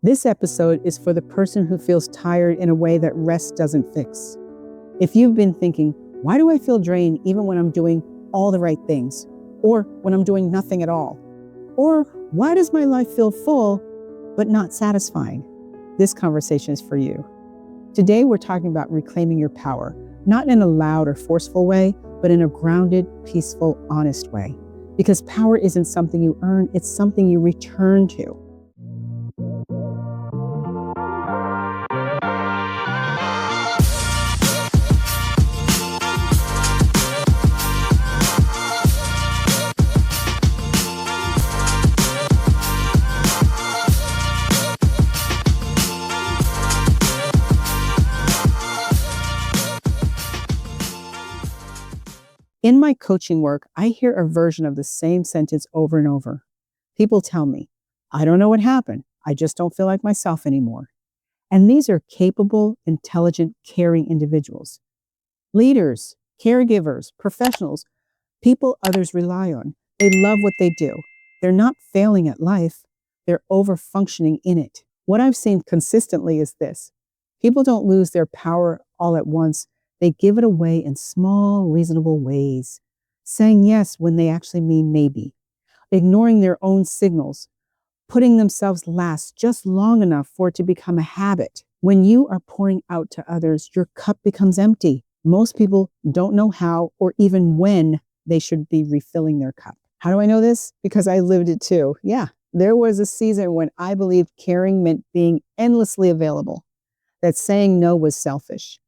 This episode is for the person who feels tired in a way that rest doesn't fix. If you've been thinking, why do I feel drained even when I'm doing all the right things? Or when I'm doing nothing at all? Or why does my life feel full but not satisfying? This conversation is for you. Today we're talking about reclaiming your power, not in a loud or forceful way, but in a grounded, peaceful, honest way. Because power isn't something you earn, it's something you return to. In my coaching work, I hear a version of the same sentence over and over. People tell me, I don't know what happened. I just don't feel like myself anymore. And these are capable, intelligent, caring individuals. Leaders, caregivers, professionals, people others rely on. They love what they do. They're not failing at life. They're overfunctioning in it. What I've seen consistently is this. People don't lose their power all at once. They give it away in small, reasonable ways, saying yes when they actually mean maybe, ignoring their own signals, putting themselves last just long enough for it to become a habit. When you are pouring out to others, your cup becomes empty. Most people don't know how or even when they should be refilling their cup. How do I know this? Because I lived it too. Yeah, there was a season when I believed caring meant being endlessly available, that saying no was selfish,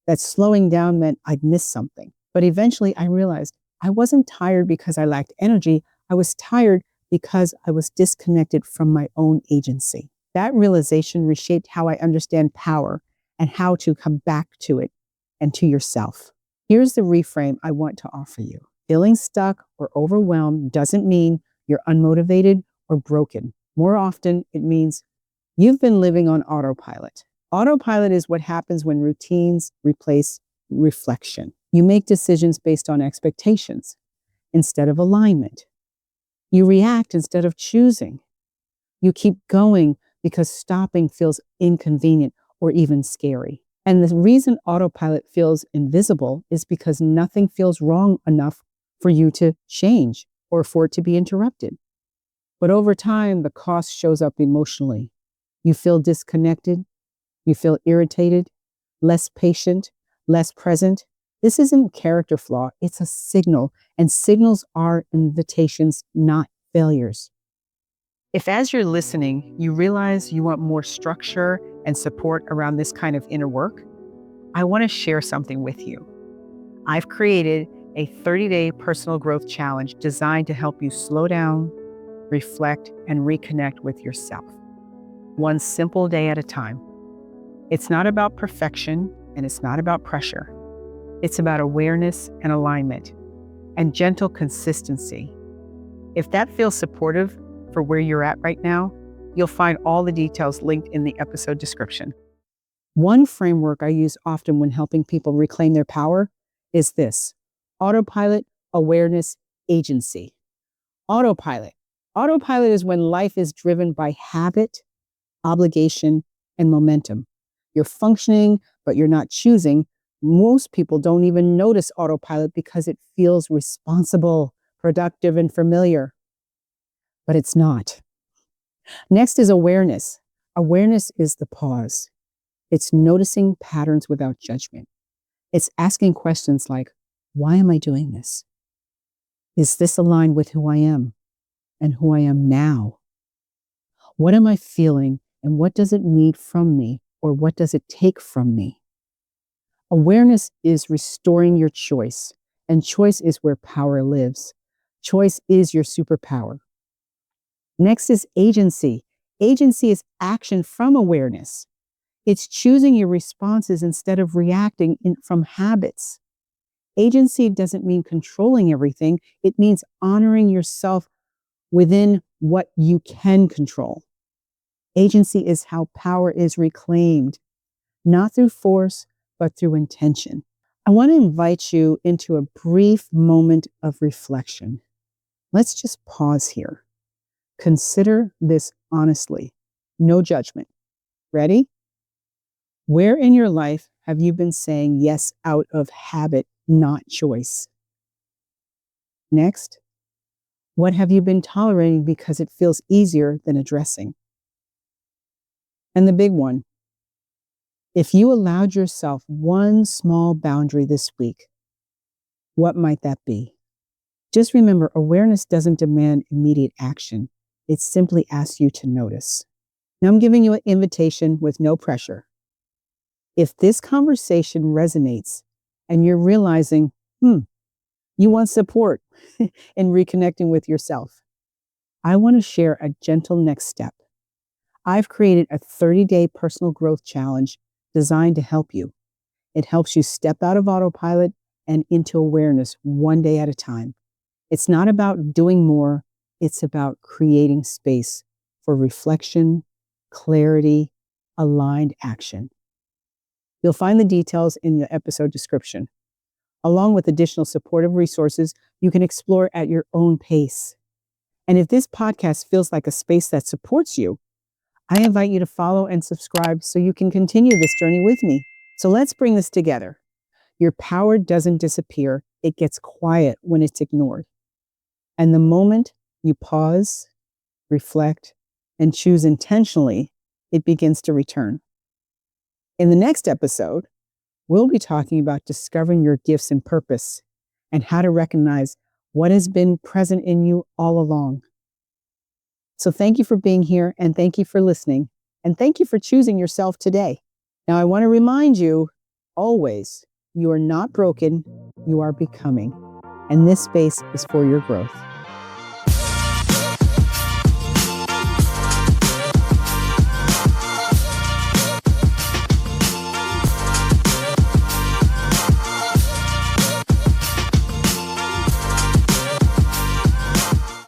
that slowing down meant I'd miss something. But eventually I realized I wasn't tired because I lacked energy. I was tired because I was disconnected from my own agency. That realization reshaped how I understand power and how to come back to it and to yourself. Here's the reframe I want to offer you. Feeling stuck or overwhelmed doesn't mean you're unmotivated or broken. More often, it means you've been living on autopilot. Autopilot is what happens when routines replace reflection. You make decisions based on expectations instead of alignment. You react instead of choosing. You keep going because stopping feels inconvenient or even scary. And the reason autopilot feels invisible is because nothing feels wrong enough for you to change or for it to be interrupted. But over time, the cost shows up emotionally. You feel disconnected. You feel irritated, less patient, less present. This isn't a character flaw, it's a signal, and signals are invitations, not failures. If as you're listening, you realize you want more structure and support around this kind of inner work, I want to share something with you. I've created a 30-day personal growth challenge designed to help you slow down, reflect, and reconnect with yourself, one simple day at a time. It's not about perfection and it's not about pressure. It's about awareness and alignment and gentle consistency. If that feels supportive for where you're at right now, you'll find all the details linked in the episode description. One framework I use often when helping people reclaim their power is this: autopilot, awareness, agency. Autopilot. Autopilot is when life is driven by habit, obligation, and momentum. You're functioning, but you're not choosing. Most people don't even notice autopilot because it feels responsible, productive, and familiar. But it's not. Next is awareness. Awareness is the pause. It's noticing patterns without judgment. It's asking questions like, why am I doing this? Is this aligned with who I am and who I am now? What am I feeling and what does it need from me? Or what does it take from me? Awareness is restoring your choice, and choice is where power lives. Choice is your superpower. Next is agency. Agency is action from awareness. It's choosing your responses instead of reacting from habits. Agency doesn't mean controlling everything. It means honoring yourself within what you can control. Agency is how power is reclaimed, not through force, but through intention. I want to invite you into a brief moment of reflection. Let's just pause here. Consider this honestly. no judgment. Ready? Where in your life have you been saying yes out of habit, not choice? Next, what have you been tolerating because it feels easier than addressing? And the big one, if you allowed yourself one small boundary this week, what might that be? Just remember, awareness doesn't demand immediate action. It simply asks you to notice. Now I'm giving you an invitation with no pressure. If this conversation resonates and you're realizing, you want support in reconnecting with yourself, I want to share a gentle next step. I've created a 30-day personal growth challenge designed to help you. It helps you step out of autopilot and into awareness one day at a time. It's not about doing more, it's about creating space for reflection, clarity, aligned action. You'll find the details in the episode description. Along with additional supportive resources you can explore at your own pace. And if this podcast feels like a space that supports you, I invite you to follow and subscribe so you can continue this journey with me. So let's bring this together. Your power doesn't disappear. It gets quiet when it's ignored. And the moment you pause, reflect, and choose intentionally, it begins to return. In the next episode, we'll be talking about discovering your gifts and purpose and how to recognize what has been present in you all along. So thank you for being here, and thank you for listening, and thank you for choosing yourself today. Now, I want to remind you always, you are not broken, you are becoming, and this space is for your growth.